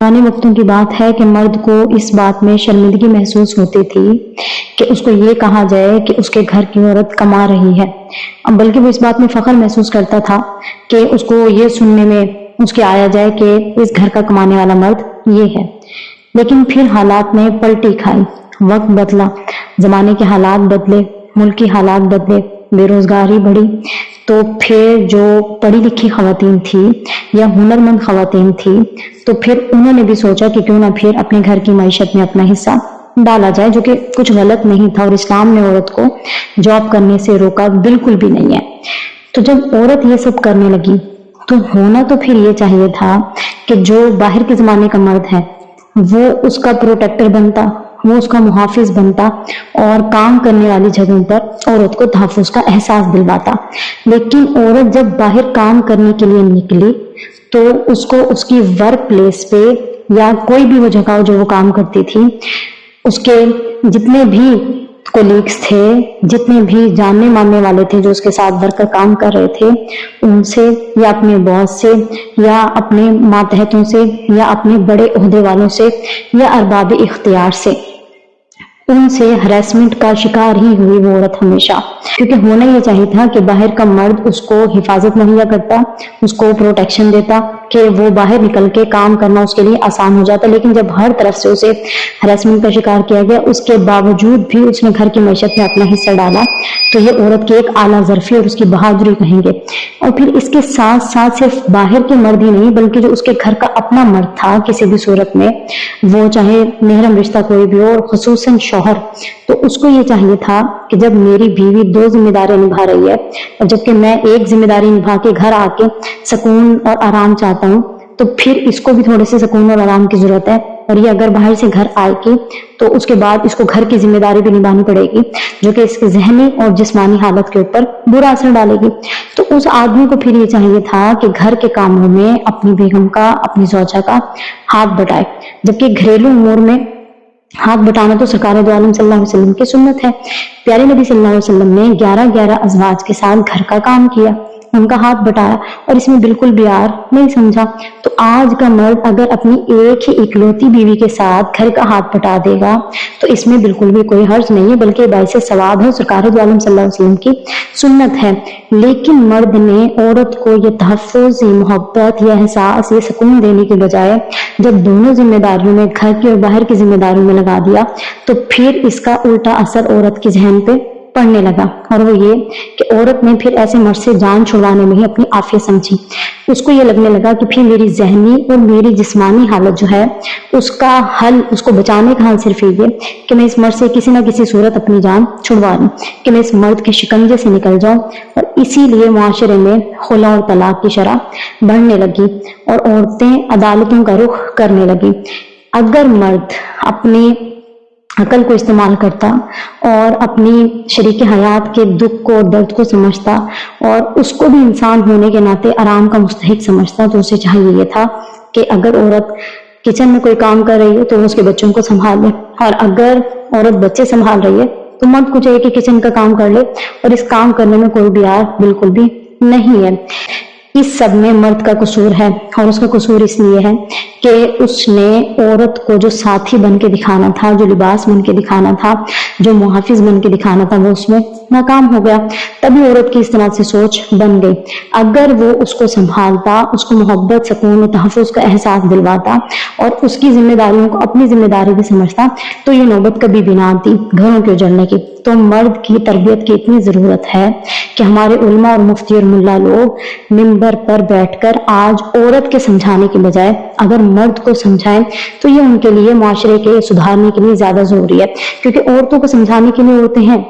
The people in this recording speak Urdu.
پرانے وقتوں کی بات ہے کہ مرد کو اس بات میں شرمندگی محسوس ہوتی تھی کہ اس کو یہ کہا جائے کہ اس کے گھر کی عورت کما رہی ہے، بلکہ وہ اس بات میں فخر محسوس کرتا تھا کہ اس کو یہ سننے میں اس کے آیا جائے کہ اس گھر کا کمانے والا مرد یہ ہے۔ لیکن پھر حالات نے پلٹی کھائی، وقت بدلا، زمانے کے حالات بدلے، ملک کی حالات بدلے، بے روزگاری بڑھی، تو پھر جو پڑھی لکھی خواتین تھی یا ہنرمند خواتین تھی تو پھر انہوں نے بھی سوچا کہ کیوں نہ پھر اپنے گھر کی معیشت میں اپنا حصہ ڈالا جائے، جو کہ کچھ غلط نہیں تھا، اور اسلام نے عورت کو جاب کرنے سے روکا بالکل بھی نہیں ہے۔ تو جب عورت یہ سب کرنے لگی تو ہونا تو پھر یہ چاہیے تھا کہ جو باہر کے زمانے کا مرد ہے وہ اس کا پروٹیکٹر بنتا، وہ اس کا محافظ بنتا اور کام کرنے والی جگہوں پر عورت کو تحفظ کا احساس دلواتا۔ لیکن عورت جب باہر کام کرنے کے لیے نکلی تو اس کو اس کی ورک پلیس پہ یا کوئی بھی وہ جگہ جو وہ کام کرتی تھی، اس کے جتنے بھی کولیگز تھے، جتنے بھی جاننے ماننے والے تھے جو اس کے ساتھ ورکر کام کر رہے تھے، ان سے یا اپنے باس سے یا اپنے ماتحتوں سے یا اپنے بڑے عہدے والوں سے یا ارباب اختیار سے، ان سے ہراسمنٹ کا شکار ہی ہوئی وہ عورت ہمیشہ۔ کیونکہ ہونا یہ چاہیے تھا کہ باہر کا مرد اس کو حفاظت مہیا کرتا، اس کو پروٹیکشن دیتا کہ وہ باہر نکل کے کام کرنا اس کے لیے آسان ہو جاتا، لیکن جب ہر طرف سے اسے ہراسمنٹ کا شکار کیا گیا، اس کے باوجود بھی اس نے گھر کی معیشت میں اپنا حصہ ڈالا، تو یہ عورت کی ایک اعلیٰ ظرفی اور اس کی بہادری کہیں گے۔ اور پھر اس کے ساتھ ساتھ صرف باہر کے مرد ہی نہیں بلکہ جو اس کے گھر کا اپنا مرد تھا کسی بھی صورت میں، وہ چاہے محرم رشتہ کوئی بھی ہو، اور خصوصاً شوہر، تو اس کو یہ چاہیے تھا کہ جب میری بیوی 2 ذمہ داریاں نبھا رہی ہے اور جبکہ میں ایک ذمہ داری نبھا کے گھر آ کے سکون اور آرام چاہتا ہوں، تو پھر اس کو بھی تھوڑے سے سکون اور آرام کی ضرورت ہے، اور یہ اگر باہر سے گھر آئے گی تو اس کے بعد اس کو گھر کی ذمہ داری بھی نبھانی پڑے گی، جو کہ اس کے ذہنی اور جسمانی حالت کے اوپر برا اثر ڈالے گی۔ تو اس آدمی کو پھر یہ چاہیے تھا کہ گھر کے کاموں میں اپنی بیگم کا، اپنی زوجہ کا ہاتھ بٹائے، جبکہ گھریلو امور میں ہاتھ بٹانا تو سرکار دو عالم صلی اللہ علیہ وسلم کی سنت ہے۔ پیارے نبی صلی اللہ علیہ وسلم نے 11 ازواج کے ساتھ گھر کا کام کیا، ان کا ہاتھ بٹایا، اور اس میں بالکل بھی عار نہیں سمجھا۔ تو آج کا مرد اگر اپنی ایک ہی اکلوتی بیوی کے ساتھ گھر کا ہاتھ بٹا دے گا تو اس میں بالکل بھی کوئی حرج نہیں ہے، بلکہ باعث ثواب ہے، سرکار دو عالم صلی اللہ علیہ وسلم کی سنت ہے۔ لیکن مرد نے عورت کو یہ تحفظ، یہ محبت، یہ احساس، یہ سکون دینے کے بجائے جب دونوں ذمہ داریوں میں، گھر کی اور باہر کی ذمہ داریوں میں لگا دیا، تو پھر اس کا الٹا اثر عورت کے ذہن پہ پڑنے لگا، اور وہ یہ کہ عورت نے پھر ایسے مرد سے جان چھڑوانے میں ہی اپنی عافیت سمجھی۔ اس کو یہ لگنے لگا کہ پھر میری ذہنی اور میری جسمانی حالت جو ہے اس کا حل، اس کو بچانے کا حل صرف یہ کہ میں اس مرد سے کسی نہ کسی صورت اپنی جان چھڑوا لوں، کہ میں اس مرد کے شکنجے سے نکل جاؤں۔ اور اسی لیے معاشرے میں خلا اور طلاق کی شرح بڑھنے لگی اور عورتیں عدالتوں کا رخ کرنے لگی۔ اگر مرد اپنی عقل کو استعمال کرتا اور اپنی شریک حیات کے دکھ کو اور درد کو سمجھتا اور اس کو بھی انسان ہونے کے ناطے آرام کا مستحق سمجھتا، تو اسے چاہیے یہ تھا کہ اگر عورت کچن میں کوئی کام کر رہی ہے تو وہ اس کے بچوں کو سنبھال لے، اور اگر عورت بچے سنبھال رہی ہے تو مرد کو چاہیے کہ کچن کا کام کر لے، اور اس کام کرنے میں کوئی بھی عار بالکل بھی نہیں ہے۔ اس سب میں مرد کا قصور ہے، اور اس کا قصور اس لیے ہے کہ اس نے عورت کو جو ساتھی بن کے دکھانا تھا، جو لباس بن کے دکھانا تھا، جو محافظ بن کے دکھانا تھا، وہ اس میں ناکام ہو گیا۔ تبھی عورت کی اس طرح سے سوچ بن گئی۔ اگر وہ اس کو سنبھالتا، اس کو محبت، سکون و تحفظ کا احساس دلواتا اور اس کی ذمہ داریوں کو اپنی ذمہ داری بھی سمجھتا، تو یہ نوبت کبھی بھی نہ آتی گھروں کے اجڑنے کی۔ تو مرد کی تربیت کی اتنی ضرورت ہے کہ ہمارے علماء اور مفتی اور ملا لوگ منبر پر بیٹھ کر آج عورت کے سمجھانے کے بجائے اگر مرد کو سمجھائیں تو یہ ان کے لیے، معاشرے کے سدھارنے کے لیے زیادہ ضروری ہے، کیونکہ عورتوں کو سمجھانے کے لیے عورتیں ہیں،